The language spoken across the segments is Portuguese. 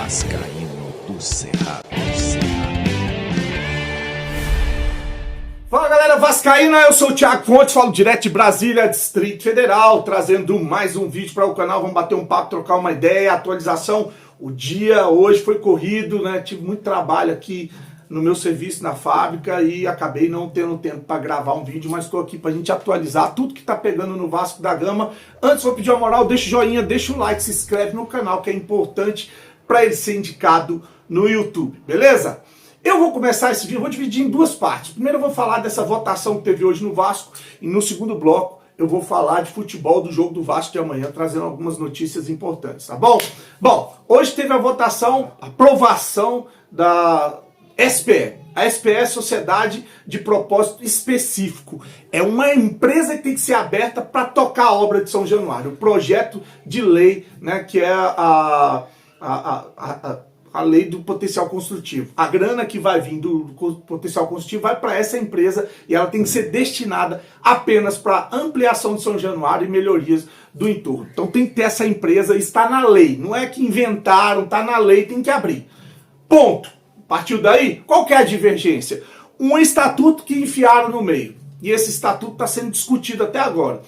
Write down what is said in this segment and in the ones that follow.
Vascaíno do Cerrado. Fala galera vascaína, eu sou o Thiago Fontes, falo direto de Brasília, Distrito Federal, trazendo mais um vídeo para o canal. Vamos bater um papo, trocar uma ideia, atualização. O dia hoje foi corrido, né? Tive muito trabalho aqui no meu serviço na fábrica e acabei não tendo tempo para gravar um vídeo, mas estou aqui para a gente atualizar tudo que está pegando no Vasco da Gama. Antes, vou pedir uma moral, deixa o joinha, deixa o like, se inscreve no canal, que é importante para ele ser indicado no YouTube, beleza? Eu vou começar esse vídeo, vou dividir em duas partes. Primeiro eu vou falar dessa votação que teve hoje no Vasco, e no segundo bloco eu vou falar de futebol do jogo do Vasco de amanhã, trazendo algumas notícias importantes, tá bom? Bom, hoje teve a votação, a aprovação da SPE. A SPE é Sociedade de Propósito Específico. É uma empresa que tem que ser aberta para tocar a obra de São Januário. O projeto de lei, né, que é a lei do potencial construtivo. A grana que vai vir do potencial construtivo vai para essa empresa e ela tem que ser destinada apenas para ampliação de São Januário e melhorias do entorno. Então tem que ter essa empresa, está na lei. Não é que inventaram, está na lei, tem que abrir. Ponto. Partiu daí? Qual que é a divergência? Um estatuto que enfiaram no meio. E esse estatuto está sendo discutido até agora.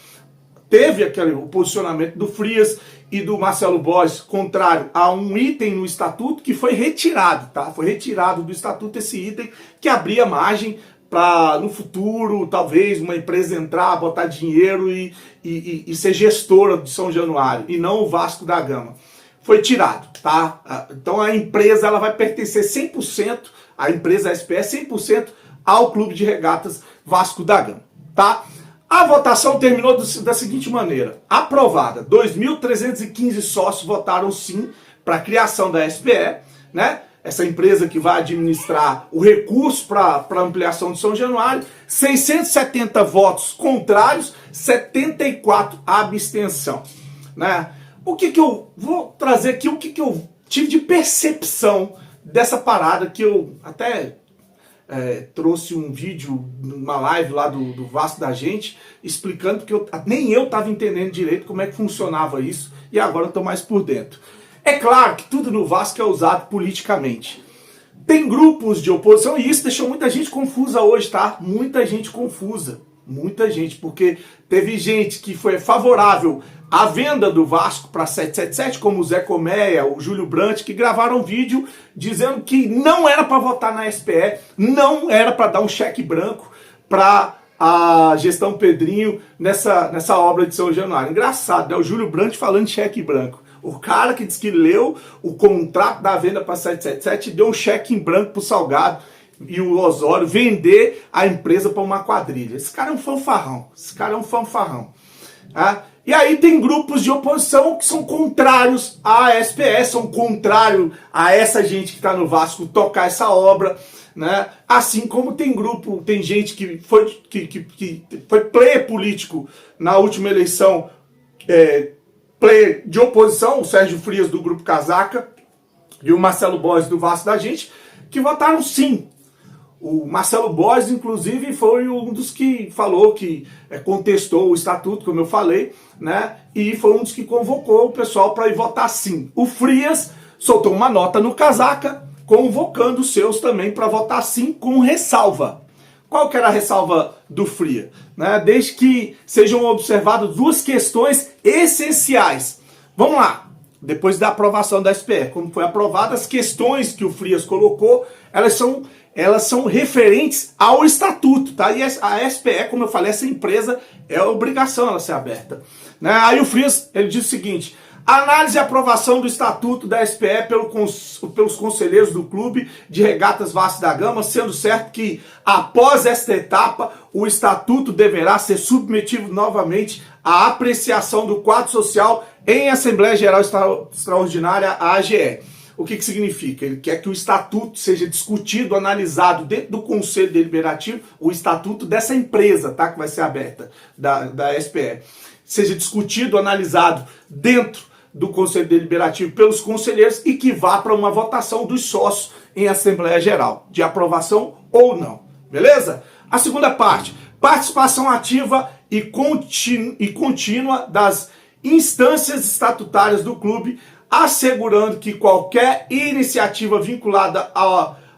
Teve o posicionamento do Frias e do Marcelo Borges contrário a um item no estatuto que foi retirado, tá? Foi retirado do estatuto esse item que abria margem para, no futuro, talvez uma empresa entrar, botar dinheiro e ser gestora de São Januário, e não o Vasco da Gama. Foi tirado, tá? Então a empresa ela vai pertencer 100%, a empresa SPE 100% ao Clube de Regatas Vasco da Gama, tá? A votação terminou da seguinte maneira: aprovada, 2.315 sócios votaram sim para a criação da SPE, né? Essa empresa que vai administrar o recurso para ampliação de São Januário, 670 votos contrários, 74 abstenção, né? O que eu vou trazer aqui, o que eu tive de percepção dessa parada, que eu até trouxe um vídeo, uma live lá do Vasco da Gente, explicando, porque nem eu estava entendendo direito como é que funcionava isso, e agora eu estou mais por dentro. É claro que tudo no Vasco é usado politicamente. Tem grupos de oposição, e isso deixou muita gente confusa hoje, tá? Muita gente confusa. Muita gente, porque teve gente que foi favorável à venda do Vasco para 777, como o Zé Colmeia, o Júlio Brandt, que gravaram vídeo dizendo que não era para votar na SPE, não era para dar um cheque branco para a gestão Pedrinho nessa obra de São Januário. Engraçado, né? O Júlio Brandt falando de cheque branco. O cara que disse que leu o contrato da venda para 777 deu um cheque em branco pro Salgado e o Osório vender a empresa para uma quadrilha. Esse cara é um fanfarrão. Esse cara é um fanfarrão. Tá? E aí tem grupos de oposição que são contrários à SPS, são contrários a essa gente que está no Vasco tocar essa obra, né? Assim como tem gente que foi player político na última eleição, player de oposição, o Sérgio Frias do Grupo Casaca e o Marcelo Borges do Vasco da Gente, que votaram sim. O Marcelo Borges, inclusive, foi um dos que falou que contestou o estatuto, como eu falei, né? E foi um dos que convocou o pessoal para ir votar sim. O Frias soltou uma nota no Casaca, convocando os seus também para votar sim, com ressalva. Qual que era a ressalva do Frias? Né? Desde que sejam observadas duas questões essenciais. Vamos lá. Depois da aprovação da SPE, como foi aprovada, as questões que o Frias colocou, elas são referentes ao estatuto, tá? E a SPE, como eu falei, essa empresa é obrigação ela ser aberta, né? Aí o Frias, ele diz o seguinte: análise e aprovação do estatuto da SPE pelos conselheiros do Clube de Regatas Vasco da Gama, sendo certo que, após esta etapa, o estatuto deverá ser submetido novamente à apreciação do quadro social em Assembleia Geral Extraordinária, a AGE. O que significa? Ele quer que o estatuto seja discutido, analisado dentro do Conselho Deliberativo, o estatuto dessa empresa, tá, que vai ser aberta, da SPE. Seja discutido, analisado dentro do Conselho Deliberativo pelos conselheiros e que vá para uma votação dos sócios em Assembleia Geral, de aprovação ou não. Beleza? A segunda parte, participação ativa e contínua das instâncias estatutárias do clube assegurando que qualquer iniciativa vinculada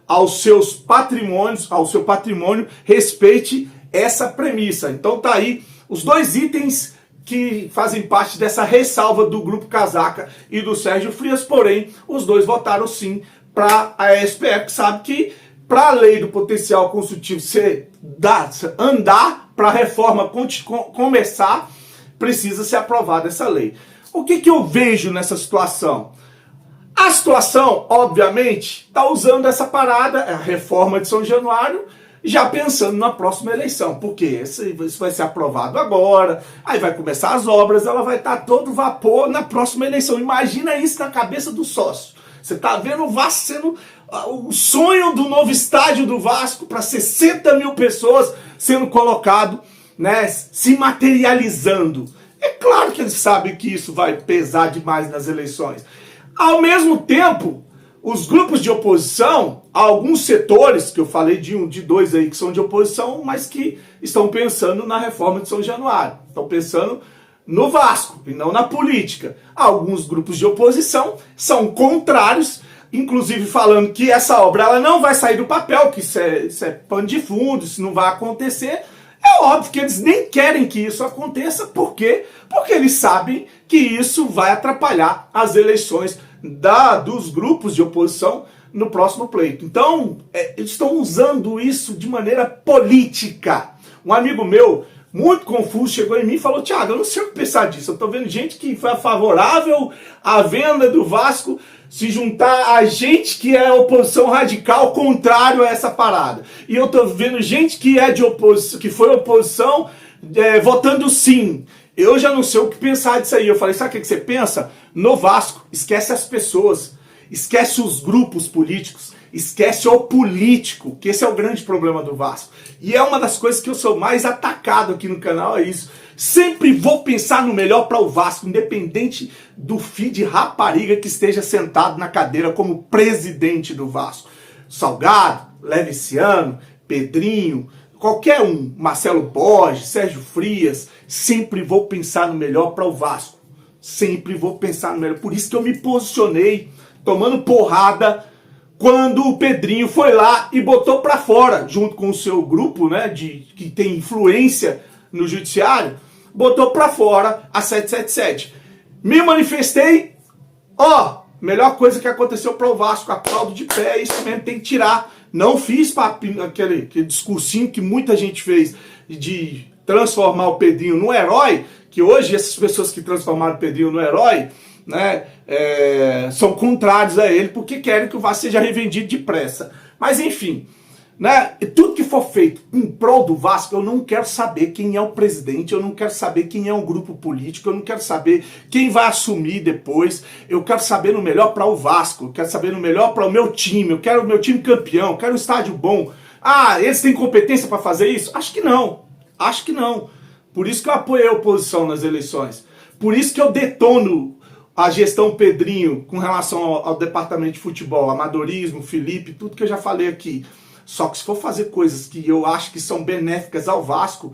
aos seus patrimônios, ao seu patrimônio, respeite essa premissa. Então tá aí os dois itens que fazem parte dessa ressalva do Grupo Casaca e do Sérgio Frias, porém, os dois votaram sim para a SPF, que sabe que para a lei do potencial consultivo andar, para a reforma começar, precisa ser aprovada essa lei. O que eu vejo nessa situação? A situação, obviamente, está usando essa parada, a reforma de São Januário, já pensando na próxima eleição, porque isso vai ser aprovado agora, aí vai começar as obras, ela vai estar todo vapor na próxima eleição. Imagina isso na cabeça do sócio. Você está vendo o Vasco sendo o sonho do novo estádio do Vasco para 60 mil pessoas sendo colocado, né, se materializando. É claro que eles sabem que isso vai pesar demais nas eleições. Ao mesmo tempo, os grupos de oposição, alguns setores, que eu falei de dois aí que são de oposição, mas que estão pensando na reforma de São Januário. Estão pensando no Vasco e não na política. Alguns grupos de oposição são contrários, inclusive falando que essa obra ela não vai sair do papel, que isso é pano de fundo, isso não vai acontecer. É óbvio que eles nem querem que isso aconteça. Por quê? Porque eles sabem que isso vai atrapalhar as eleições dos grupos de oposição no próximo pleito. Então, eles estão usando isso de maneira política. Um amigo meu, muito confuso, chegou em mim e falou: Thiago, eu não sei o que pensar disso. Eu estou vendo gente que foi favorável à venda do Vasco se juntar a gente que é oposição radical contrário a essa parada. E eu estou vendo gente que é de oposição, que foi oposição, votando sim. Eu já não sei o que pensar disso aí. Eu falei: sabe o que você pensa? No Vasco, esquece as pessoas, esquece os grupos políticos, esquece o político, que esse é o grande problema do Vasco. E é uma das coisas que eu sou mais atacado aqui no canal, é isso. Sempre vou pensar no melhor para o Vasco, independente do filho de rapariga que esteja sentado na cadeira como presidente do Vasco. Salgado, Leviciano, Pedrinho, qualquer um, Marcelo Borges, Sérgio Frias, sempre vou pensar no melhor para o Vasco. Sempre vou pensar no melhor. Por isso que eu me posicionei, tomando porrada, quando o Pedrinho foi lá e botou para fora, junto com o seu grupo, né, que tem influência no judiciário, botou para fora a 777. Me manifestei, melhor coisa que aconteceu para o Vasco, aplaudo de pé, isso mesmo, tem que tirar. Não fiz aquele discursinho que muita gente fez de transformar o Pedrinho no herói, que hoje essas pessoas que transformaram o Pedrinho no herói, né, são contrários a ele, porque querem que o Vasco seja revendido depressa. Mas enfim, né, tudo que for feito em prol do Vasco, eu não quero saber quem é o presidente, eu não quero saber quem é um grupo político, eu não quero saber quem vai assumir depois, eu quero saber no melhor para o Vasco, eu quero saber no melhor para o meu time, eu quero o meu time campeão, eu quero um estádio bom. Eles têm competência para fazer isso? Acho que não, acho que não. Por isso que eu apoiei a oposição nas eleições, por isso que eu detono a gestão Pedrinho com relação ao departamento de futebol, amadorismo, Felipe, tudo que eu já falei aqui. Só que se for fazer coisas que eu acho que são benéficas ao Vasco,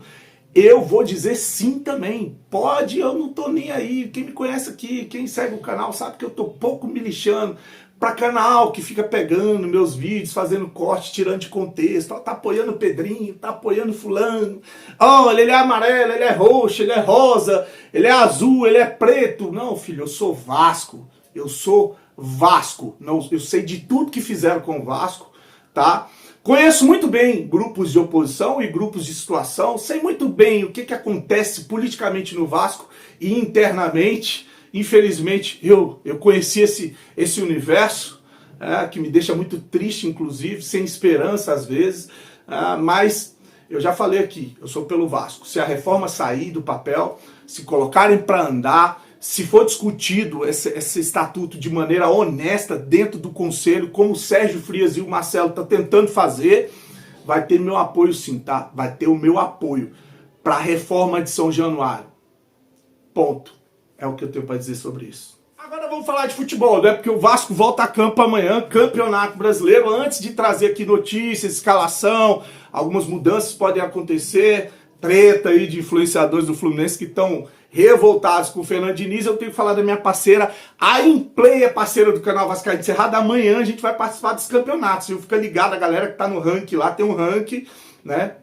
eu vou dizer sim também. Pode, eu não tô nem aí. Quem me conhece aqui, quem segue o canal, sabe que eu tô pouco me lixando pra canal que fica pegando meus vídeos, fazendo corte, tirando de contexto. Tá apoiando o Pedrinho, tá apoiando fulano. Olha, ele é amarelo, ele é roxo, ele é rosa, ele é azul, ele é preto. Não, filho, eu sou Vasco. Eu sou Vasco. Não, eu sei de tudo que fizeram com o Vasco, tá? Conheço muito bem grupos de oposição e grupos de situação, sei muito bem o que acontece politicamente no Vasco e internamente. Infelizmente, eu conheci esse universo, que me deixa muito triste, inclusive, sem esperança às vezes, mas eu já falei aqui, eu sou pelo Vasco. Se a reforma sair do papel, se colocarem para andar, se for discutido esse estatuto de maneira honesta dentro do conselho, como o Sérgio Frias e o Marcelo estão tentando fazer, vai ter meu apoio sim, tá? Vai ter o meu apoio para a reforma de São Januário. Ponto. É o que eu tenho para dizer sobre isso. Agora vamos falar de futebol, né? Porque o Vasco volta a campo amanhã, Campeonato Brasileiro. Antes de trazer aqui notícias, escalação, algumas mudanças podem acontecer. treta aí de influenciadores do Fluminense que estão revoltados com o Fernando Diniz, eu tenho que falar da minha parceira, a Implay é parceira do canal Vascaíno Cerrado. Amanhã a gente vai participar dos campeonatos, viu? Fica ligado, a galera que tá no ranking lá, tem um ranking, né?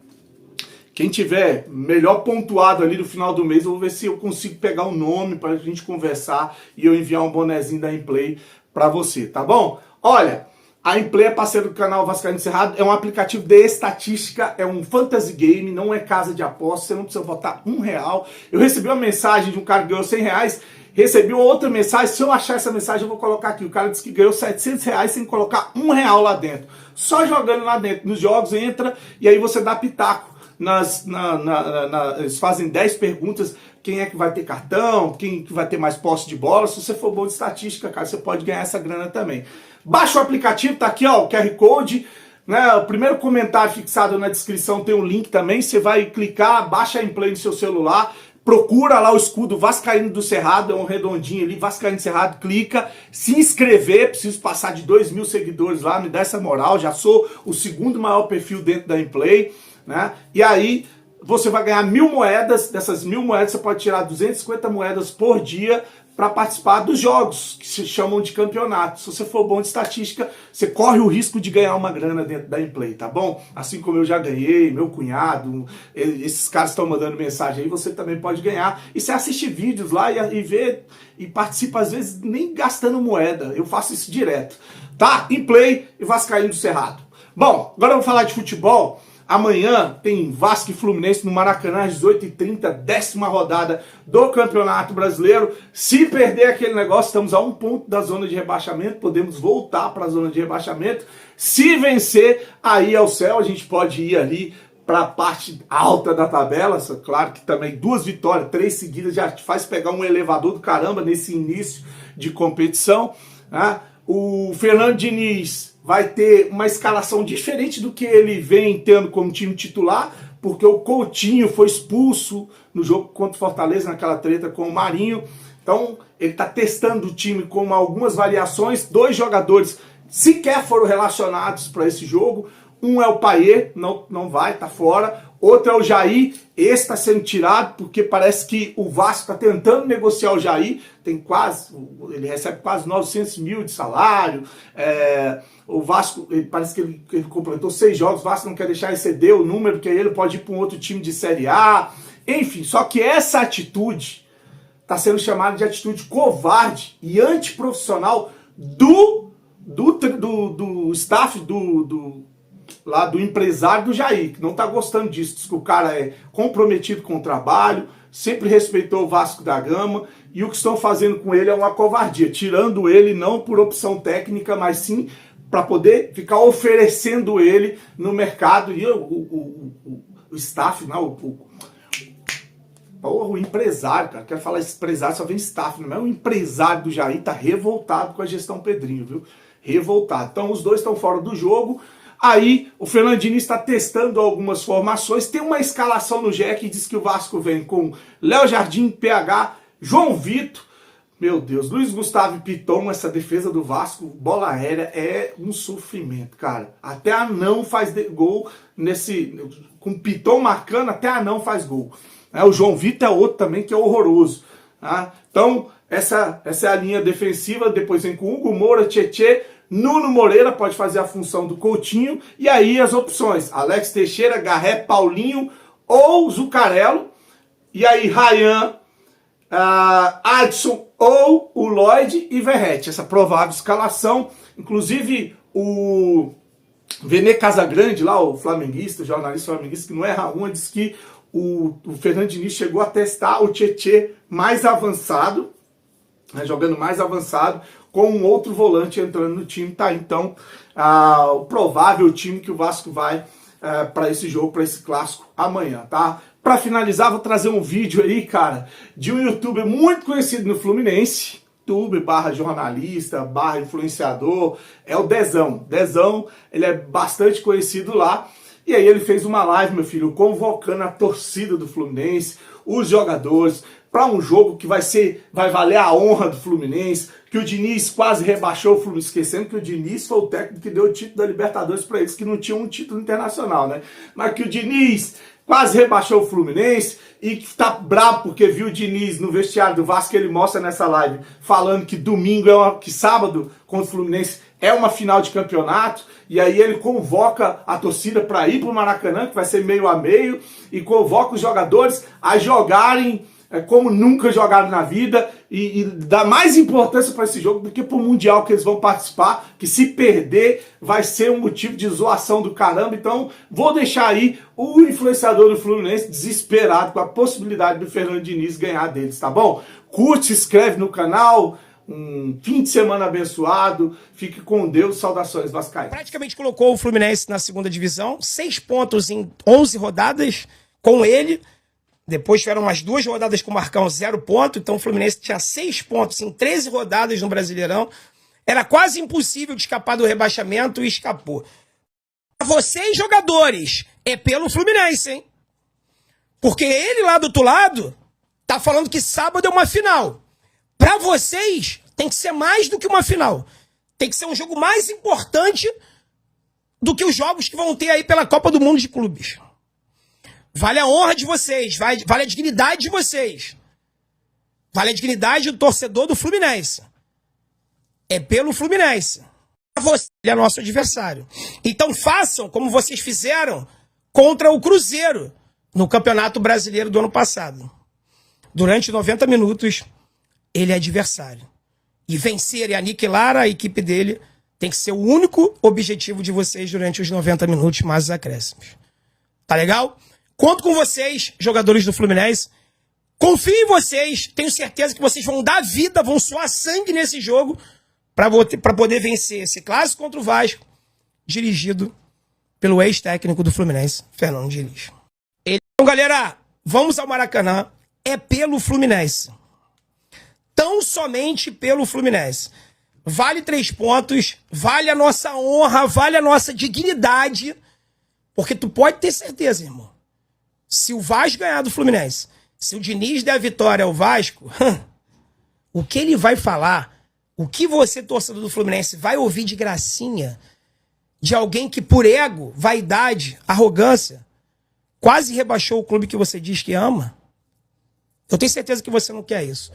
Quem tiver melhor pontuado ali no final do mês, eu vou ver se eu consigo pegar o nome pra gente conversar e eu enviar um bonezinho da Implay pra você, tá bom? Olha, a Implay é parceiro do canal Vascaíno Cerrado, é um aplicativo de estatística, é um fantasy game, não é casa de aposta, você não precisa botar R$1. Eu recebi uma mensagem de um cara que ganhou R$100, recebi outra mensagem, se eu achar essa mensagem eu vou colocar aqui, o cara disse que ganhou R$700 sem colocar R$1 lá dentro. Só jogando lá dentro, nos jogos, entra e aí você dá pitaco. Eles fazem 10 perguntas, quem é que vai ter cartão, quem que vai ter mais posse de bola. Se você for bom de estatística, cara, você pode ganhar essa grana também. Baixa o aplicativo, tá aqui ó, o QR Code, né? O primeiro comentário fixado na descrição tem um link também, você vai clicar, baixa a Implay no seu celular, procura lá o escudo Vascaíno do Cerrado, é um redondinho ali, Vascaíno do Cerrado, clica, se inscrever, preciso passar de 2.000 seguidores lá, me dá essa moral, já sou o segundo maior perfil dentro da Implay, né? E aí você vai ganhar 1.000 moedas, dessas 1.000 moedas você pode tirar 250 moedas por dia para participar dos jogos, que se chamam de campeonato. Se você for bom de estatística, você corre o risco de ganhar uma grana dentro da Implay, tá bom? Assim como eu já ganhei, meu cunhado, esses caras estão mandando mensagem aí, você também pode ganhar. E você assiste vídeos lá e vê, e participa às vezes nem gastando moeda. Eu faço isso direto, tá? Implay e Vascaíno do Cerrado. Bom, agora eu vou falar de futebol. Amanhã tem Vasco e Fluminense no Maracanã às 18h30, 10ª rodada do Campeonato Brasileiro. Se perder aquele negócio, estamos a 1 ponto da zona de rebaixamento, podemos voltar para a zona de rebaixamento. Se vencer, aí é o céu, a gente pode ir ali para a parte alta da tabela. Claro que também 2 vitórias, 3 seguidas, já te faz pegar um elevador do caramba nesse início de competição, né? O Fernando Diniz vai ter uma escalação diferente do que ele vem tendo como time titular, porque o Coutinho foi expulso no jogo contra o Fortaleza, naquela treta com o Marinho. Então, ele está testando o time com algumas variações. 2 jogadores sequer foram relacionados para esse jogo. Um é o Payet, não vai, tá fora. Outro é o Jair, esse está sendo tirado porque parece que o Vasco está tentando negociar o Jair. Ele recebe quase 900 mil de salário. O Vasco, parece que ele completou 6 jogos. O Vasco não quer deixar exceder o número, que aí ele pode ir para um outro time de Série A. Enfim, só que essa atitude está sendo chamada de atitude covarde e antiprofissional do staff lá do empresário do Jair, que não tá gostando disso. Diz que o cara é comprometido com o trabalho, sempre respeitou o Vasco da Gama, e o que estão fazendo com ele é uma covardia, tirando ele não por opção técnica, mas sim para poder ficar oferecendo ele no mercado. E o staff, não, o empresário, cara, quero falar empresário, só vem staff, não é? O empresário do Jair tá revoltado com a gestão Pedrinho, viu? Revoltado. Então os dois estão fora do jogo. Aí o Fernando Diniz está testando algumas formações. Tem uma escalação no GE que diz que o Vasco vem com Léo Jardim, PH, João Vitor, meu Deus, Luiz Gustavo e Piton. Essa defesa do Vasco, bola aérea, é um sofrimento, cara. Até Anão faz gol com o Piton marcando, até Anão faz gol. O João Vitor é outro também que é horroroso. Tá? Então, essa é a linha defensiva. Depois vem com Hugo Moura, Tietê, Nuno Moreira pode fazer a função do Coutinho. E aí as opções: Alex Teixeira, Garré, Paulinho ou Zucarello. E aí Ryan, Adson ou o Lloyd e Verratti. Essa provável escalação. Inclusive o Vene Casagrande, lá, o flamenguista, o jornalista flamenguista, que não erra uma, diz que o Fernando Diniz chegou a testar o Tietê mais avançado, né, jogando mais avançado, com um outro volante entrando no time. Tá, então, o provável time que o Vasco vai para esse jogo, para esse clássico amanhã, tá? Para finalizar, vou trazer um vídeo aí, cara, de um youtuber muito conhecido no Fluminense, /jornalista, /influenciador, é o Dezão. Dezão, ele é bastante conhecido lá. E aí ele fez uma live, meu filho, convocando a torcida do Fluminense, os jogadores, para um jogo que vai valer a honra do Fluminense, que o Diniz quase rebaixou o Fluminense, esquecendo que o Diniz foi o técnico que deu o título da Libertadores para eles, que não tinham um título internacional, né? Mas que o Diniz quase rebaixou o Fluminense e que tá bravo porque viu o Diniz no vestiário do Vasco, ele mostra nessa live, falando que que sábado contra o Fluminense é uma final de campeonato, e aí ele convoca a torcida para ir pro Maracanã, que vai ser meio a meio, e convoca os jogadores a jogarem como nunca jogaram na vida, e dá mais importância para esse jogo do que pro Mundial que eles vão participar, que se perder vai ser um motivo de zoação do caramba. Então vou deixar aí o influenciador do Fluminense desesperado com a possibilidade do Fernando Diniz ganhar deles, tá bom? Curte, se inscreve no canal, um fim de semana abençoado, fique com Deus, saudações vascaínas. Praticamente colocou o Fluminense na segunda divisão, 6 pontos em 11 rodadas com ele. Depois tiveram umas 2 rodadas com o Marcão, 0 ponto. Então o Fluminense tinha 6 pontos em 13 rodadas no Brasileirão. Era quase impossível de escapar do rebaixamento e escapou. Pra vocês, jogadores, é pelo Fluminense, hein? Porque ele lá do outro lado tá falando que sábado é uma final. Pra vocês, tem que ser mais do que uma final. Tem que ser um jogo mais importante do que os jogos que vão ter aí pela Copa do Mundo de Clubes. Vale a honra de vocês, vale a dignidade de vocês. Vale a dignidade do torcedor do Fluminense. É pelo Fluminense. Você é nosso adversário. Então façam como vocês fizeram contra o Cruzeiro no Campeonato Brasileiro do ano passado. Durante 90 minutos, ele é adversário. E vencer e aniquilar a equipe dele tem que ser o único objetivo de vocês durante os 90 minutos mais os acréscimos. Tá legal? Conto com vocês, jogadores do Fluminense. Confio em vocês. Tenho certeza que vocês vão dar vida, vão suar sangue nesse jogo para poder vencer esse clássico contra o Vasco, dirigido pelo ex-técnico do Fluminense, Fernando Diniz. Então, galera, vamos ao Maracanã. É pelo Fluminense. Tão somente pelo Fluminense. Vale 3 pontos, vale a nossa honra, vale a nossa dignidade, porque tu pode ter certeza, irmão. Se o Vasco ganhar do Fluminense, se o Diniz der a vitória ao Vasco, o que ele vai falar, o que você, torcedor do Fluminense, vai ouvir de gracinha de alguém que por ego, vaidade, arrogância, quase rebaixou o clube que você diz que ama? Eu tenho certeza que você não quer isso.